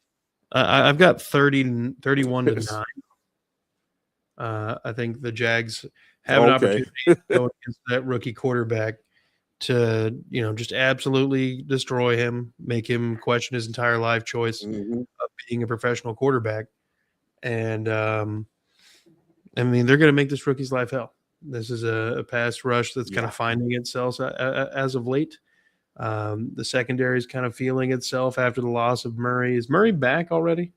S2: I've got 31 to 9. I think the Jags have an opportunity to go against that rookie quarterback to, just absolutely destroy him, make him question his entire life choice of being a professional quarterback. And I mean, they're going to make this rookie's life hell. This is a pass rush that's kind of finding itself as of late. The secondary is kind of feeling itself after the loss of Murray. Is Murray back already?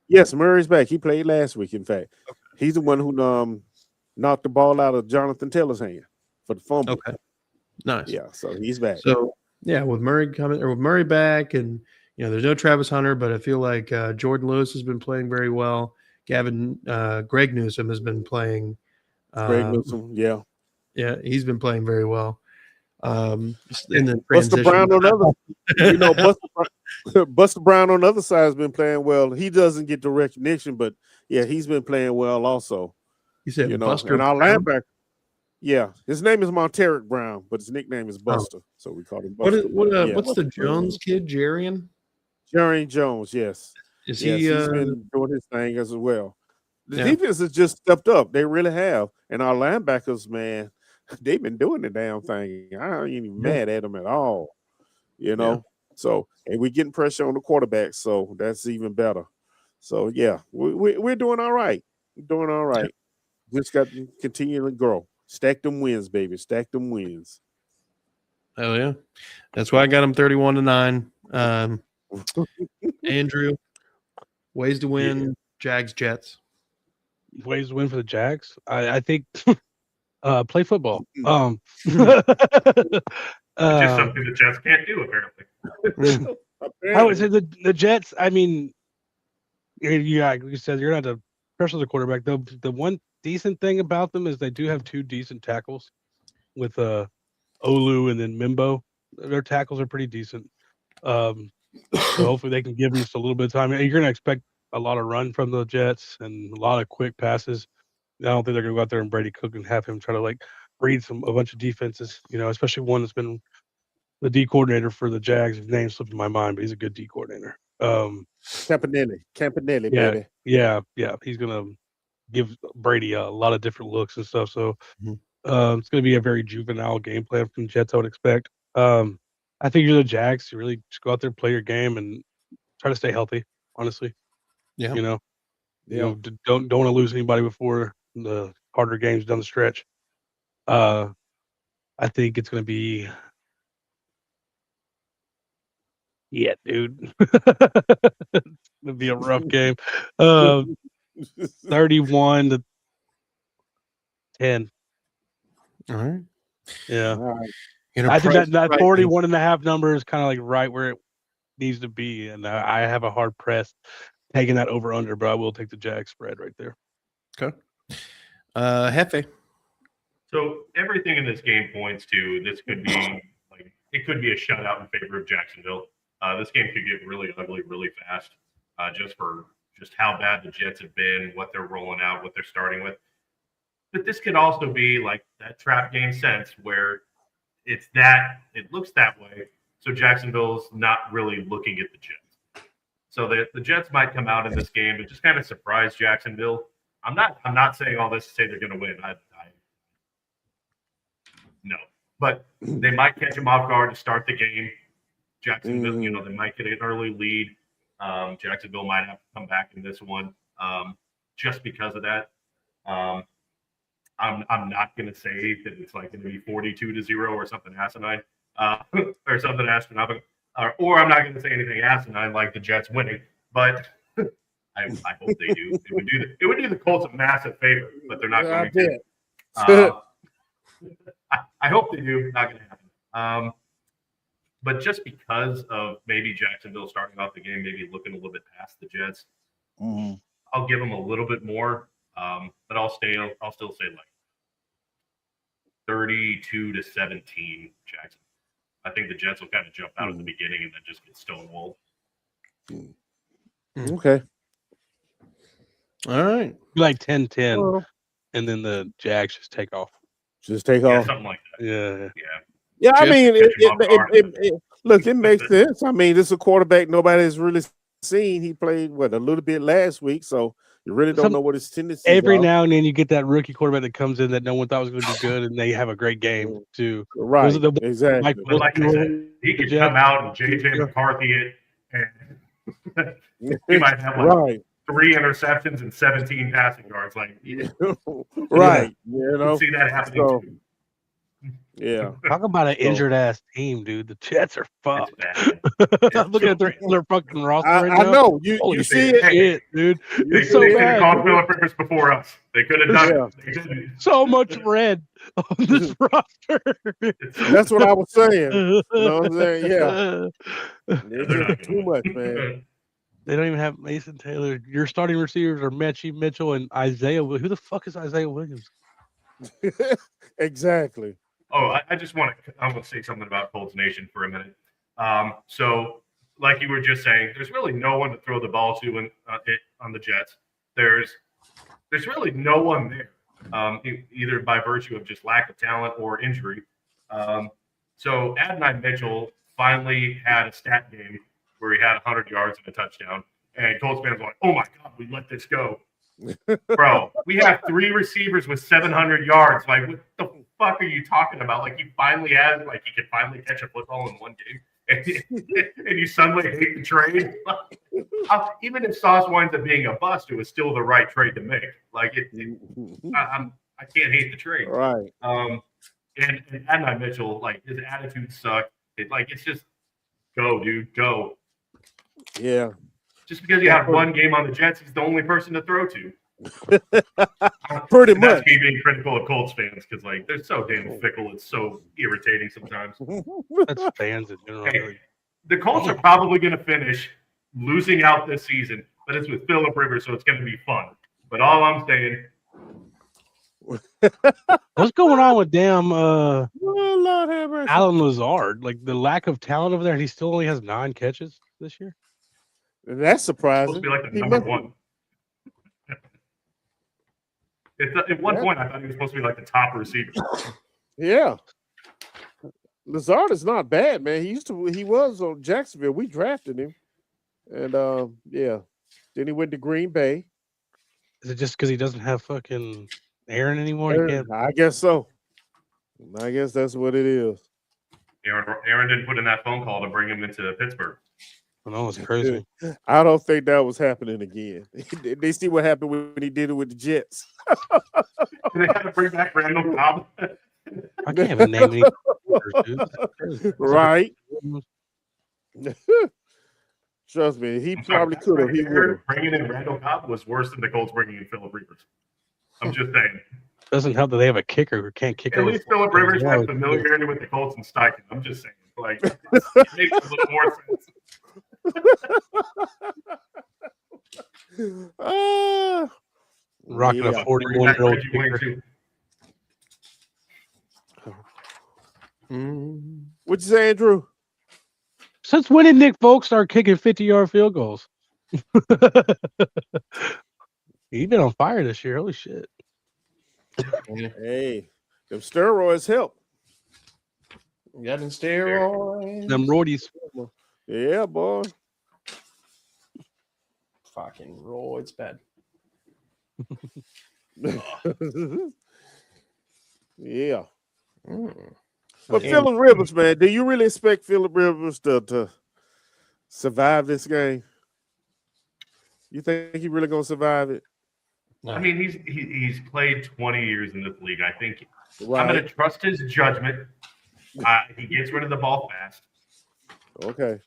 S1: Yes, Murray's back. He played last week, in fact. Okay. He's the one who knocked the ball out of Jonathan Taylor's hand for the fumble.
S2: Okay. Nice.
S1: Yeah, so he's back.
S2: So, yeah, with Murray back and, there's no Travis Hunter, but I feel like Jordan Lewis has been playing very well. Greg Newsome has been playing.
S1: Greg Newsome, yeah.
S2: Yeah, he's been playing very well. And then
S1: Buster Brown on Buster Brown on the other side has been playing well. He doesn't get the recognition, but yeah, he's been playing well also.
S2: You said Buster
S1: and our
S2: Brown?
S1: linebacker. Yeah, his name is Monteric Brown, but his nickname is Buster, so we call him Buster.
S2: What's the Jones kid, Jarian?
S1: Jarian Jones, yes.
S2: He's
S1: been doing his thing as well. The defense has just stepped up. They really have. And our linebackers, man, they've been doing the damn thing. I ain't even mad at them at all. So, and we're getting pressure on the quarterback, so that's even better. So, yeah, we're doing all right. We're doing all right. Just got to continue to grow. Stack them wins, baby. Stack them wins.
S2: Hell yeah. That's why I got them 31 to 9. Andrew, ways to win, Jags, Jets.
S3: Ways to win for the Jags? I think play football.
S4: It's just something the Jets can't do, apparently.
S3: I would say the Jets, I mean, like you said, you're not the pressure the quarterback. The one decent thing about them is they do have 2 decent tackles with Olu and then Mimbo. Their tackles are pretty decent. So hopefully they can give them just a little bit of time. You're going to expect a lot of run from the Jets and a lot of quick passes. I don't think they're going to go out there and Brady Cook and have him try to read a bunch of defenses, especially one that's been the D coordinator for the Jags. His name slipped in my mind, but he's a good D coordinator.
S1: Campanelli,
S3: yeah,
S1: baby.
S3: Yeah. He's going to give Brady a lot of different looks and stuff. So it's going to be a very juvenile game plan from Jets, I would expect. I think you're the Jags. You really just go out there, play your game, and try to stay healthy. Honestly,
S2: yeah,
S3: don't want to lose anybody before the harder games down the stretch. I think it's going to be, dude. It's going to be a rough game. 31 to 10.
S2: All right.
S3: Yeah.
S1: All right.
S3: I think that 41 and a half number is kind of right where it needs to be. And I have a hard press taking that over under, but I will take the Jag spread right there.
S2: Okay. Hefe.
S4: So everything in this game points to this could be it could be a shutout in favor of Jacksonville. This game could get really ugly really fast, just how bad the Jets have been, what they're rolling out, what they're starting with. But this could also be like that trap game sense where it looks that way. So Jacksonville's not really looking at the Jets. So the Jets might come out in this game and just kind of surprise Jacksonville. I'm not saying all this to say they're going to win. No, but they might catch them off guard to start the game. Jacksonville, they might get an early lead. Jacksonville might have to come back in this one just because of that. I'm not going to say that it's like going to be 42-0 or something asinine or something astronomical, or I'm not going to say anything asinine like the Jets winning. But I hope they do. It would do the Colts a massive favor, but they're not going to. I hope they do. Not going to happen. But just because of maybe Jacksonville starting off the game, maybe looking a little bit past the Jets, I'll give them a little bit more. But I'll still say like 32-17 Jackson. I think the Jets will kind of jump out at the beginning and then just get stonewalled.
S1: Okay.
S2: All right.
S3: Like 10-10, and then the Jags just take off.
S1: Just take
S4: Yeah,
S1: off.
S4: something like that.
S3: Yeah.
S1: Yeah, I
S3: Just
S1: mean,
S4: catch
S1: it makes sense. I mean, this is a quarterback nobody has really seen. He played a little bit last week, so you really don't know what his tendencies
S3: Every
S1: are.
S3: now and then you get that rookie quarterback that comes in that no one thought was going to be good, and they have a great game too.
S1: Right,
S3: Those are
S1: exactly.
S4: But like I said, he could come out and JJ McCarthy it, and he might have like 3 interceptions and 17 passing yards. Like,
S1: right.
S4: See that happening too.
S1: Yeah.
S3: Talk about an injured ass team, dude. The Jets are fucked. I'm looking at their fucking roster right
S1: I
S3: now.
S1: know. You see it,
S3: dude.
S4: They
S3: It's so
S4: could have
S3: bad.
S4: called Philip Rivers before us. They could have done it. They didn't.
S3: So much red on this roster.
S1: That's what I was saying. You know what I'm saying? Yeah. It's just too much, man.
S3: They don't even have Mason Taylor. Your starting receivers are Mechie Mitchell and Isaiah. Who the fuck is Isaiah Williams?
S1: Exactly.
S4: Oh, I just want to say something about Colts Nation for a minute. So, like you were just saying, there's really no one to throw the ball to on the Jets. There's really no one there, either by virtue of just lack of talent or injury. So Adonai Mitchell finally had a stat game where he had 100 yards and a touchdown, and Colts fans were like, "Oh my God, we let this go." Bro, we have 3 receivers with 700 yards. Like, what the fuck are you talking about? Like, he could finally catch a football in one game, and you suddenly hate the trade. Even if Sauce winds up being a bust, it was still the right trade to make. Like, I can't hate the trade.
S1: Right.
S4: And Adonai Mitchell, like, his attitude sucked. It's just go, dude, go.
S1: Yeah.
S4: Just because you have one game on the Jets, he's the only person to throw to.
S1: Pretty
S4: That's
S1: much.
S4: me being critical of Colts fans because, like, they're so damn fickle. It's so irritating sometimes.
S3: That's fans in general.
S4: Hey, the Colts are probably going to finish losing out this season, but it's with Philip Rivers, so it's going to be fun. But all I'm saying,
S3: What's going on with damn
S1: Lord have mercy.
S3: Alan Lazard? Like the lack of talent over there, he still only has 9 catches this year.
S1: That's
S4: it's
S1: surprising.
S4: supposed to be like the
S1: He
S4: number
S1: must-
S4: one. At one point, I thought he was supposed to be like the top receiver.
S1: Yeah. Lazard is not bad, man. He was on Jacksonville. We drafted him. And yeah. Then he went to Green Bay.
S3: Is it just because he doesn't have fucking Aaron anymore? He can't.
S1: I guess so. I guess that's what it is.
S4: Aaron didn't put in that phone call to bring him into Pittsburgh.
S3: I know it's crazy.
S1: I don't think that was happening again. They see what happened when he did it with the Jets.
S4: They had to bring back Randall Cobb.
S3: I can't even name any. Dude.
S1: Right. Trust me, he
S4: I'm sorry,
S1: probably could have. He would have.
S4: Bringing in Randall Cobb was worse than the Colts bringing in Philip Rivers. I'm just saying.
S3: Doesn't help that they have a kicker who can't kick.
S4: At least Philip Rivers has familiarity with the Colts and Steichen. I'm just saying. Like, it makes a little more sense.
S3: Rocking a 41-year-old kicker.
S1: What you say, Andrew?
S3: Since when did Nick Folk start kicking 50-yard field goals? He's been on fire this year. Holy shit.
S1: Hey, them steroids help.
S2: Got in steroids.
S3: Them roidies.
S1: Yeah, boy.
S2: Fucking roids bad.
S1: Yeah.
S2: Mm.
S1: But
S2: Okay.
S1: Phillip Rivers, man, do you really expect Phillip Rivers to survive this game? You think he really gonna survive it?
S2: No.
S4: I mean, he's played 20 years in this league. I think
S1: Right.
S4: I'm going to trust his judgment. He gets rid of the ball fast.
S1: Okay.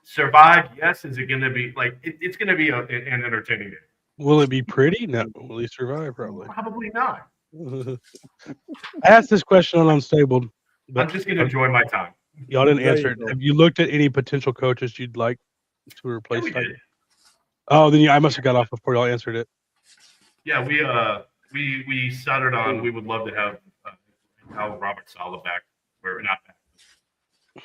S4: Survive, yes. Is it going to be like it's going to be an entertaining game?
S3: Will it be pretty? No. Will he survive? Probably.
S4: Probably not.
S3: I asked this question on Unstable,
S4: I'm
S3: but
S4: just going to enjoy my time.
S3: y'all didn't
S1: There
S3: answer
S1: you
S3: it.
S1: go.
S3: Have you looked at any potential coaches you'd like to
S4: Yeah,
S3: replace
S4: we
S3: Titan?
S4: did.
S3: Oh, then I must have got off before y'all answered it.
S4: Yeah, we settled on we would love to have Robert Saleh back, or not back.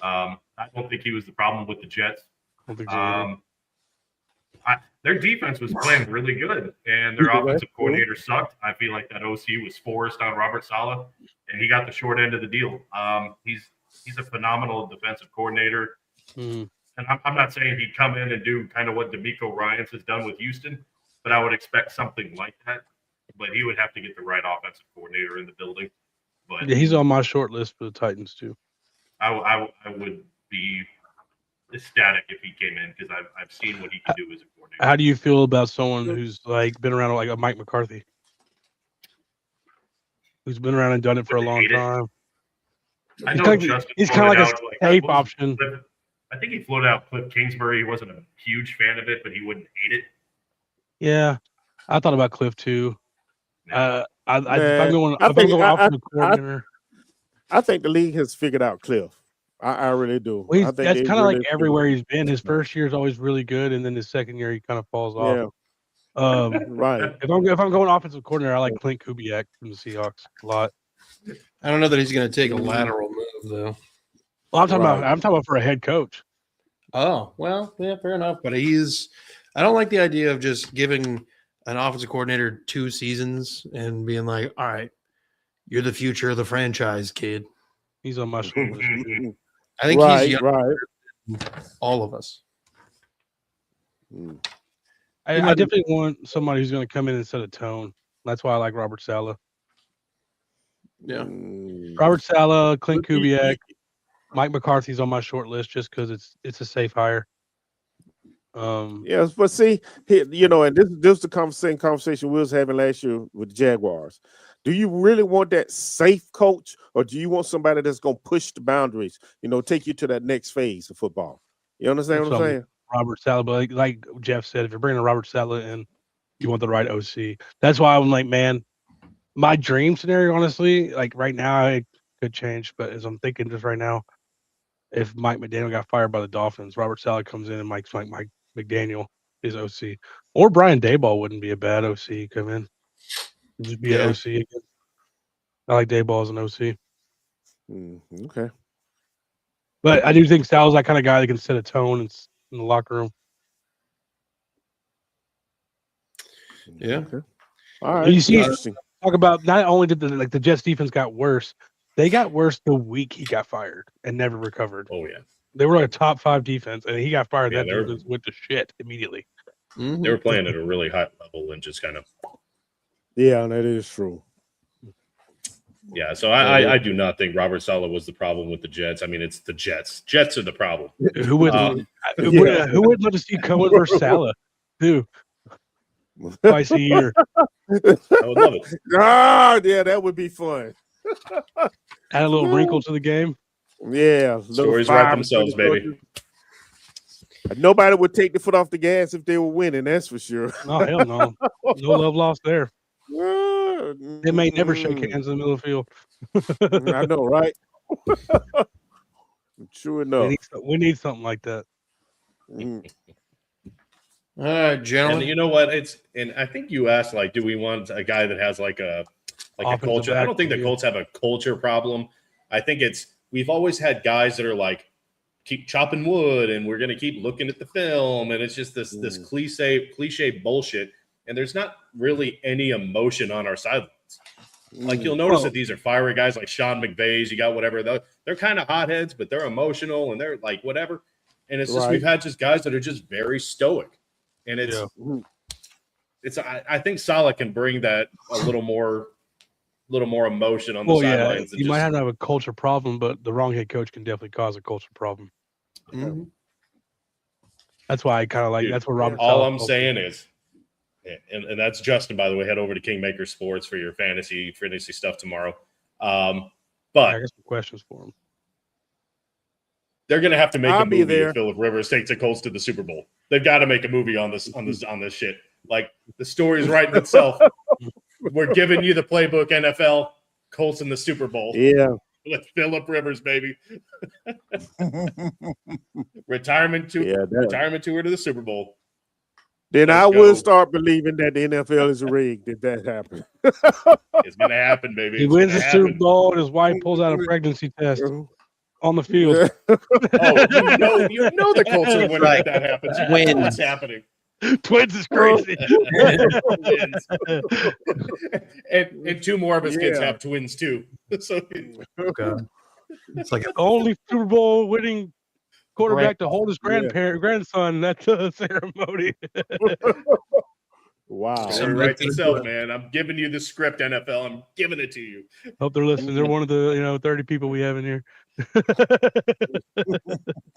S4: I don't think he was the problem with the Jets.
S3: I don't think so either.
S4: Their defense was playing really good, and their
S1: Okay.
S4: offensive coordinator sucked. I feel like that OC was forced on Robert Saleh, and he got the short end of the deal. He's a phenomenal defensive coordinator,
S3: Mhm.
S4: and I'm not saying he'd come in and do kind of what DeMeco Ryans has done with Houston, but I would expect something like that. But he would have to get the right offensive coordinator in the building. But
S3: Yeah, he's on my short list for the Titans too.
S4: I would be ecstatic if he came in because I've seen what he can do as a coordinator.
S3: How do you feel about someone who's like been around like a Mike McCarthy, who's been around and done it for a long
S4: Hate it.
S3: time?
S4: I
S3: He's
S4: know
S3: kinda-
S4: Justin
S3: he's kinda
S4: floated
S3: like a
S4: out,
S3: safe
S4: what was
S3: option.
S4: I think he floated out Cliff Kingsbury. He wasn't a huge fan of it, but he wouldn't hate it.
S3: Yeah, I thought about Cliff too. If I'm
S1: Man,
S3: going,
S1: I
S3: if I'm
S1: think-
S3: going
S1: I-
S3: offensive coordinator,
S1: I think the league has figured out Cliff. I really do.
S3: well,
S1: I think
S3: that's
S1: they
S3: kind of
S1: really
S3: like everywhere he's been. His first year is always really good, and then his second year he kind of falls
S1: Yeah,
S3: off.
S1: right.
S3: If I'm going offensive coordinator, I like Clint Kubiak from the Seahawks a lot.
S2: I don't know that he's going to take a lateral move though.
S3: Well, I'm talking
S1: Right.
S3: about for a head coach.
S2: Oh, well, yeah, fair enough. But I don't like the idea of just giving an offensive coordinator 2 seasons and being like, all right, you're the future of the franchise, kid.
S3: He's on my short list. too.
S2: I think
S1: Right,
S2: he's young,
S1: right.
S2: all of us.
S1: Mm.
S3: I definitely want somebody who's going to come in and set a tone. That's why I like Robert Saleh.
S2: Yeah.
S1: Mm.
S3: Robert Saleh, Clint Kubiak, Mike McCarthy's on my short list just because it's a safe hire.
S1: Yes, but see, and this is the same conversation we was having last year with the Jaguars. Do you really want that safe coach, or do you want somebody that's going to push the boundaries? Take you to that next phase of football. You understand what I'm
S3: So,
S1: saying?
S3: Robert Saleh, but like Jeff said, if you're bringing Robert Saleh in, you want the right OC. That's why I'm like, man, my dream scenario, honestly, like right now, it could change, but as I'm thinking just right now, if Mike McDaniel got fired by the Dolphins, Robert Saleh comes in and Mike McDaniel is OC, or Brian Daboll wouldn't be a bad OC. Come in, just be an
S2: Yeah.
S3: OC again. I like Daboll as an OC,
S1: Okay.
S3: but I do think Saleh's that kind of guy that can set a tone in the locker room.
S2: Yeah.
S1: Okay. All right.
S3: You see-
S1: Interesting.
S3: Talk about not only did the Jets defense got worse, they got worse the week he got fired and never recovered.
S5: Oh yeah,
S3: They were like a top 5 defense, and he got fired.
S5: Yeah,
S3: That
S5: they were-
S3: defense went to shit immediately.
S2: Mhm.
S5: they were playing at a really high level and just kind of
S1: Yeah, that is true.
S5: yeah. So I do not think Robert Saleh was the problem with the Jets. I mean, it's the Jets. Jets are the problem.
S3: Who would who would love to see Cohen versus Salah? Who twice a year?
S5: I would love it.
S1: Yeah, that would be fun.
S3: Add a little wrinkle to the game.
S1: Yeah. little
S5: Stories
S1: 5
S5: write
S1: or
S5: themselves,
S1: 20
S5: baby.
S1: touches. Nobody would take the foot off the gas if they were winning. That's for sure.
S3: No, hell no. No love lost there. They may never shake hands in the middle of the field.
S1: I know, right? True enough.
S3: We need something like that.
S1: Mm.
S2: All right,
S5: And
S2: gentlemen.
S5: you know what? And I think you asked like, do we want a guy that has like a
S3: Offensive
S5: culture? I don't think the
S3: back,
S5: Colts have a culture problem. I think we've always had guys that are like, keep chopping wood and we're going to keep looking at the film. And it's just this cliche bullshit. And there's not really any emotion on our sidelines. Like you'll notice that these are fiery guys like Sean McVay's. You got whatever. They're kind of hotheads, but they're emotional and they're like whatever. And it's just we've had just guys that are just very stoic. And I think Saleh can bring that a little more emotion on the sidelines.
S3: You might have a culture problem, but the wrong head coach can definitely cause a culture problem.
S2: Mhm.
S3: That's why I kind of like. That's what Robert.
S5: All I'm saying is, and that's Justin, by the way. Head over to Kingmaker Sports for your fantasy stuff tomorrow. But
S3: I got some questions for him.
S5: They're going to have to make a movie
S1: there.
S5: if Phillip Rivers takes the Colts to the Super Bowl. They've got to make a movie on this shit. Like the story's writing itself. We're giving you the playbook, NFL. Colts in the Super Bowl.
S1: Yeah.
S5: With Phillip Rivers, baby. Retirement tour to the Super Bowl.
S1: Then
S5: Let's
S1: I
S5: go.
S1: will start believing that the NFL is rigged if that happens.
S5: It's going to happen, baby.
S3: He wins the Super Bowl, and his wife pulls out a pregnancy test on the field.
S5: Oh, you know the Colts are winning if that happens. You know what's happening.
S3: Twins is crazy.
S5: and two more of his kids have twins too. So
S2: It's like
S3: Only Super Bowl winning quarterback to hold his grandson at the ceremony.
S1: Wow.
S5: it writes itself, man. I'm giving you the script, NFL. I'm giving it to you.
S3: Hope they're listening. They're one of the 30 people we have in here.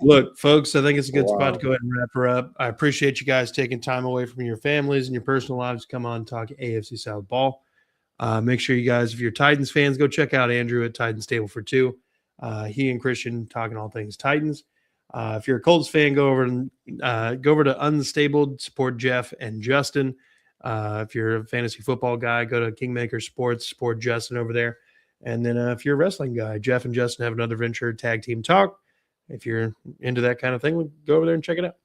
S2: Look, folks, I think it's a good spot to go ahead and wrap her up. I appreciate you guys taking time away from your families and your personal lives to come on and talk AFC South ball. Make sure you guys, if you're Titans fans, go check out Andrew at Titans Table for Two. He and Christian talking all things Titans. If you're a Colts fan, go over to Unstable, support Jeff and Justin. If you're a fantasy football guy, go to Kingmaker Sports, support Justin over there. And then if you're a wrestling guy, Jeff and Justin have another venture, Tag Team Talk. If you're into that kind of thing, we'll go over there and check it out.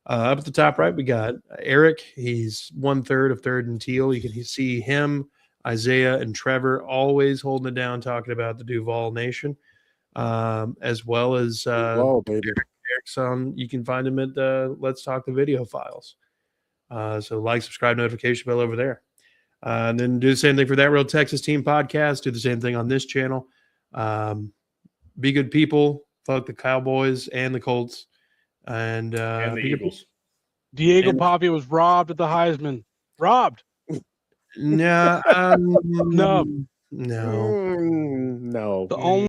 S2: Up at the top right, we got Eric. He's 1/3 of Third and Teal. You can see him, Isaiah, and Trevor always holding it down, talking about the Duval Nation, as well as Eric's on. You can find him at Let's Talk the Video Files. So like, subscribe, notification bell over there. And then do the same thing for That Real Texas Team podcast. Do the same thing on this channel. Be good people. Fuck the Cowboys and the Colts. And
S5: the Eagles.
S3: Diego Pavia was robbed at the Heisman. Robbed.
S2: No.
S3: No.
S2: No.
S1: No.
S3: The only